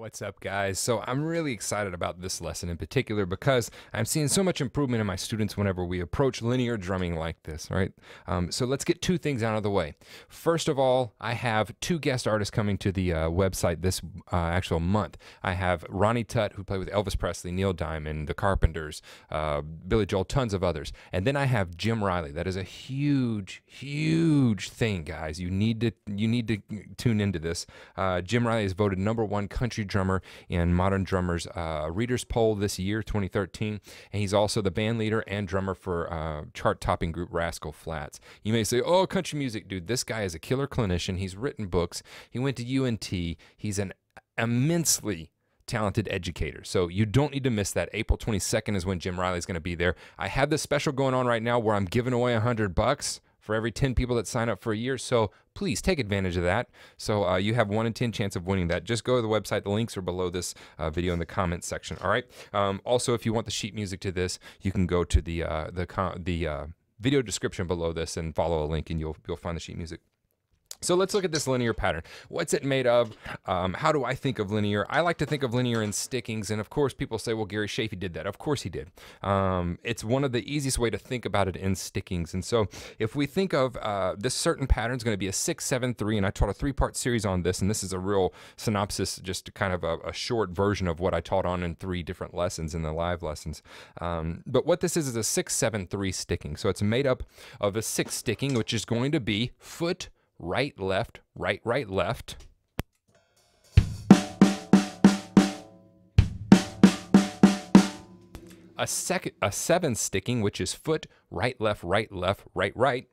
What's up, guys? So I'm really excited about this lesson in particular because I'm seeing so much improvement in my students whenever we approach linear drumming like this, right? So let's get two things out of the way. First of all, I have two guest artists coming to the website this actual month. I have Ronnie Tutt, who played with Elvis Presley, Neil Diamond, The Carpenters, Billy Joel, tons of others. And then I have Jim Riley. That is a huge, huge thing, guys. You need to tune into this. Jim Riley is voted #1 country drummer in Modern Drummers Readers Poll this year, 2013, and he's also the band leader and drummer for chart-topping group Rascal Flatts. You may say, oh, country music, dude. This guy is a killer clinician. He's written books. He went to UNT. He's an immensely talented educator. So you don't need to miss that. April 22nd is when Jim Riley is going to be there. I have this special going on right now where I'm giving away $100 for every 10 people that sign up for a year. So please take advantage of that. So you have 1 in 10 chance of winning that. Just go to the website. The links are below this video in the comments section. All right. Also, if you want the sheet music to this, you can go to the video description below this and follow a link, and you'll find the sheet music. So let's look at this linear pattern. What's it made of? How do I think of linear? I like to think of linear in stickings, and of course people say, well, Gary Chaffee did that. Of course he did. It's one of the easiest way to think about it in stickings. And so if we think of this certain pattern is going to be a 6-7-3, and I taught a 3-part series on this, and this is a real synopsis, just kind of a short version of what I taught on in 3 different lessons in the live lessons. But what this is a 6-7-3 sticking. So it's made up of a 6 sticking, which is going to be foot, right, left, right, right, left. A 7 sticking, which is foot, right, left, right, left, right, right.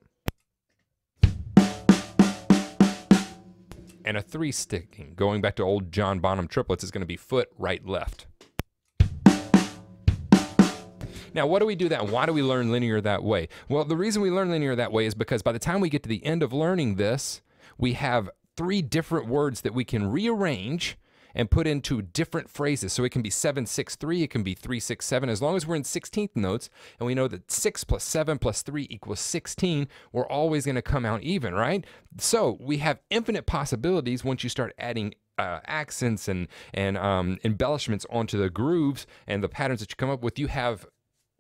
And a 3 sticking, going back to old John Bonham triplets, is going to be foot, right, left. Now, what do we do that? Why do we learn linear that way? Well, the reason we learn linear that way is because by the time we get to the end of learning this, we have 3 different words that we can rearrange and put into different phrases. So it can be 7-6-3, it can be 3-6-7, as long as we're in 16th notes, and we know that 6 + 7 + 3 = 16, we're always going to come out even, right? So we have infinite possibilities once you start adding accents and embellishments onto the grooves and the patterns that you come up with. You have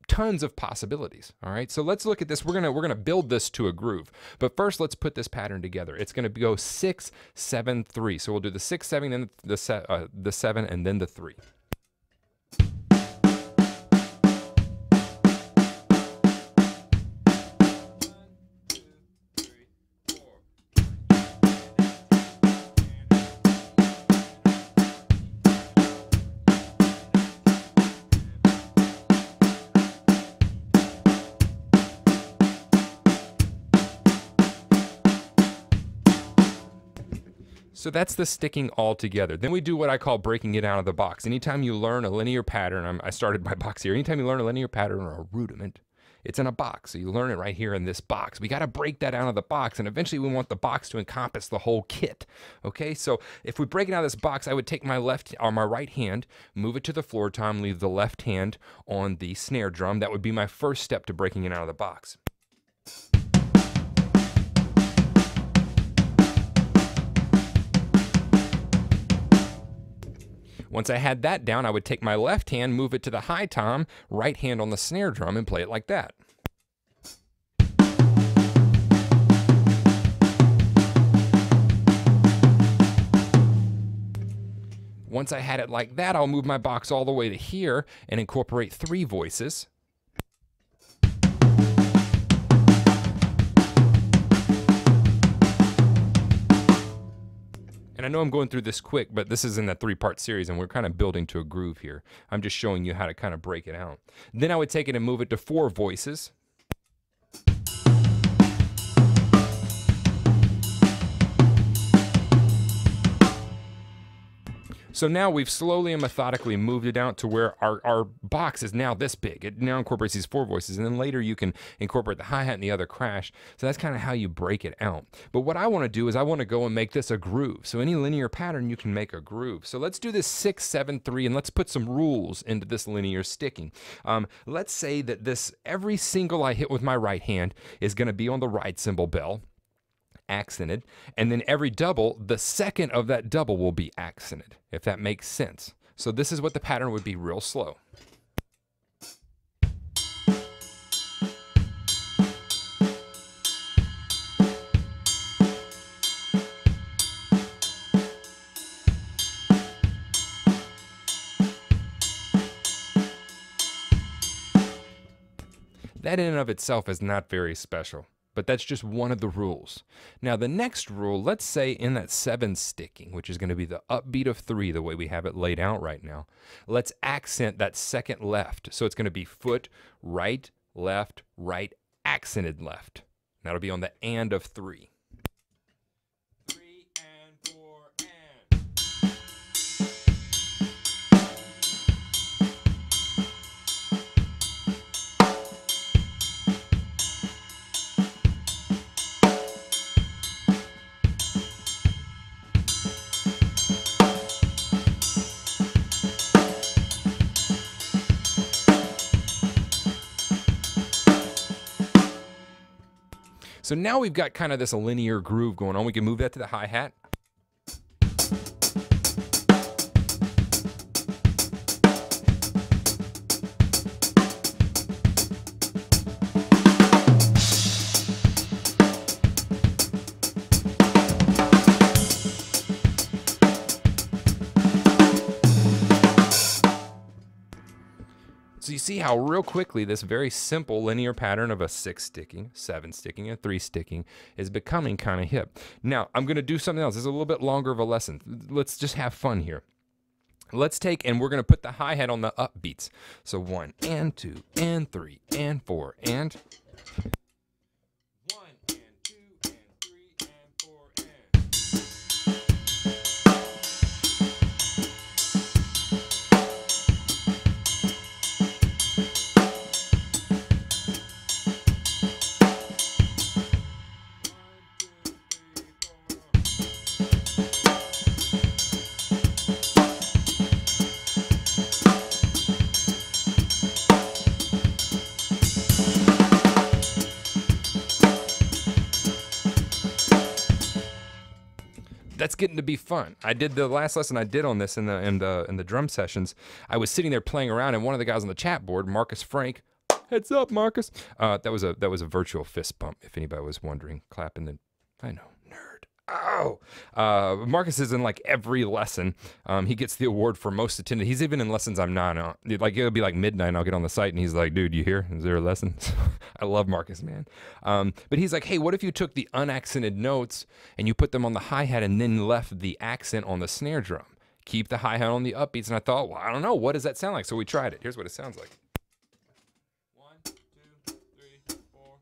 tons of possibilities. All right, so let's look at this. We're gonna build this to a groove, but first let's put this pattern together. It's gonna go 6-7-3. So we'll do the 6-7, then the 7, and then the 3. So that's the sticking all together. Then we do what I call breaking it out of the box. Anytime you learn a linear pattern, I started my box here. Anytime you learn a linear pattern or a rudiment, it's in a box. So you learn it right here in this box. We got to break that out of the box, and eventually we want the box to encompass the whole kit. Okay, so if we break it out of this box, I would take my right hand, move it to the floor tom, leave the left hand on the snare drum. That would be my first step to breaking it out of the box. Once I had that down, I would take my left hand, move it to the high tom, right hand on the snare drum, and play it like that. Once I had it like that, I'll move my box all the way to here and incorporate 3 voices. And I know I'm going through this quick, but this is in that 3-part series, and we're kind of building to a groove here. I'm just showing you how to kind of break it out. Then I would take it and move it to 4 voices. So now we've slowly and methodically moved it out to where our box is now this big. It now incorporates these 4 voices, and then later you can incorporate the hi-hat and the other crash. So that's kind of how you break it out. But what I want to do is I want to go and make this a groove. So any linear pattern, you can make a groove. So let's do this 6-7-3, and let's put some rules into this linear sticking. Let's say that every single I hit with my right hand is going to be on the right cymbal bell. accented, and then every double, the second of that double will be accented, if that makes sense. So this is what the pattern would be real slow. That in and of itself is not very special, but that's just one of the rules. Now the next rule, let's say in that 7 sticking, which is going to be the upbeat of 3, the way we have it laid out right now, let's accent that second left. So it's going to be foot, right, accented left. That'll be on the and of 3. 3 and 4 and. So now we've got kind of this linear groove going on. We can move that to the hi-hat. So you see how real quickly this very simple linear pattern of a 6 sticking, 7 sticking, and 3 sticking is becoming kind of hip. Now, I'm going to do something else. This is a little bit longer of a lesson. Let's just have fun here. Let's take, and we're going to put the hi-hat on the upbeats. So 1 and 2 and 3 and 4 and 1 and 2 and 3 and 4 and. That's getting to be fun. I did the last lesson I did on this in the drum sessions. I was sitting there playing around, and one of the guys on the chat board, Marcus Frank, heads up, Marcus. That was a virtual fist bump. If anybody was wondering, clapping the, I know, nerd. Oh, Marcus is in like every lesson. He gets the award for most attended. He's even in lessons I'm not on. Like it'll be like midnight, and I'll get on the site, and he's like, "Dude, you here? Is there a lesson?" I love Marcus, man. But he's like, "Hey, what if you took the unaccented notes and you put them on the hi-hat and then left the accent on the snare drum? Keep the hi-hat on the upbeats." And I thought, well, I don't know, what does that sound like? So we tried it. Here's what it sounds like. 1, 2, 3, 4.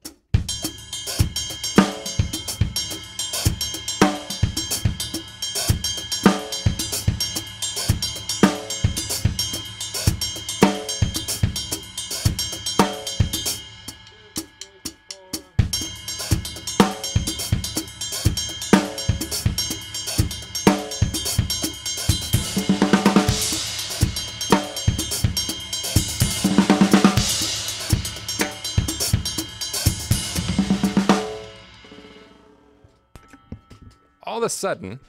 All of a sudden,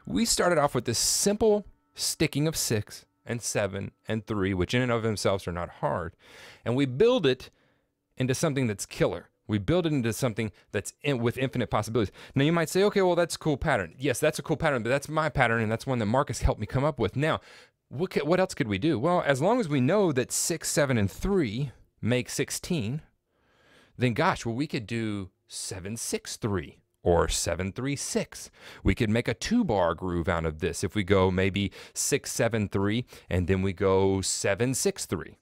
we started off with this simple sticking of 6 and 7 and 3, which in and of themselves are not hard, and we build it into something that's killer. We build it into something that's with infinite possibilities. Now you might say, okay, well, that's a cool pattern. Yes, that's a cool pattern, but that's my pattern, and that's one that Marcus helped me come up with. Now, what else could we do? Well, as long as we know that 6, 7, and 3 make 16, then gosh, well, we could do 7, 6, 3. Or 7, 3, 6. We could make a 2-bar groove out of this if we go maybe 6, 7, 3, and then we go 7, 6, 3.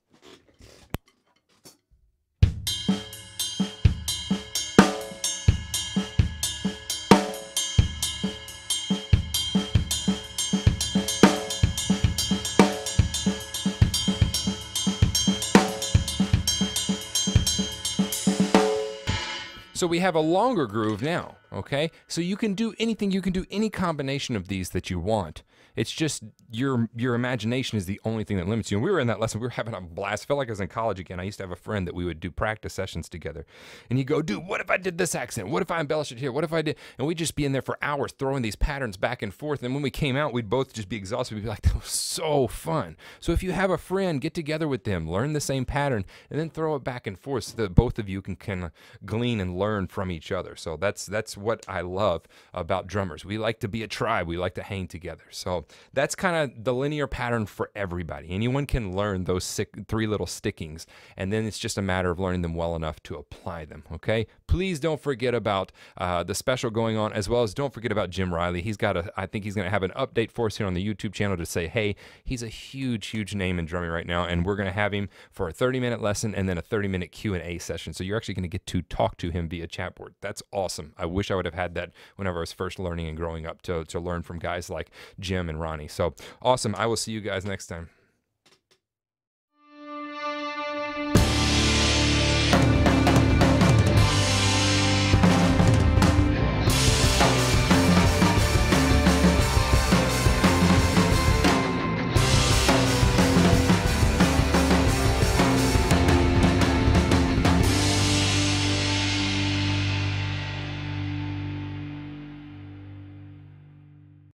So we have a longer groove now, okay? So you can do anything, you can do any combination of these that you want. It's just your imagination is the only thing that limits you. And we were in that lesson. We were having a blast. Felt like I was in college again. I used to have a friend that we would do practice sessions together. And he'd go, dude, what if I did this accent? What if I embellished it here? What if I did? And we'd just be in there for hours throwing these patterns back and forth. And when we came out, we'd both just be exhausted. We'd be like, that was so fun. So if you have a friend, get together with them, learn the same pattern, and then throw it back and forth so that both of you can kind of glean and learn from each other. So that's what I love about drummers. We like to be a tribe. We like to hang together. So that's kind of the linear pattern for everybody. Anyone can learn those 3 little stickings, and then it's just a matter of learning them well enough to apply them, okay? Please don't forget about the special going on, as well as don't forget about Jim Riley. I think he's going to have an update for us here on the YouTube channel to say, hey, he's a huge, huge name in drumming right now, and we're going to have him for a 30-minute lesson and then a 30-minute Q&A session. So you're actually going to get to talk to him via chat board. That's awesome. I wish I would have had that whenever I was first learning and growing up to learn from guys like Jim and Ronnie. So awesome. I will see you guys next time.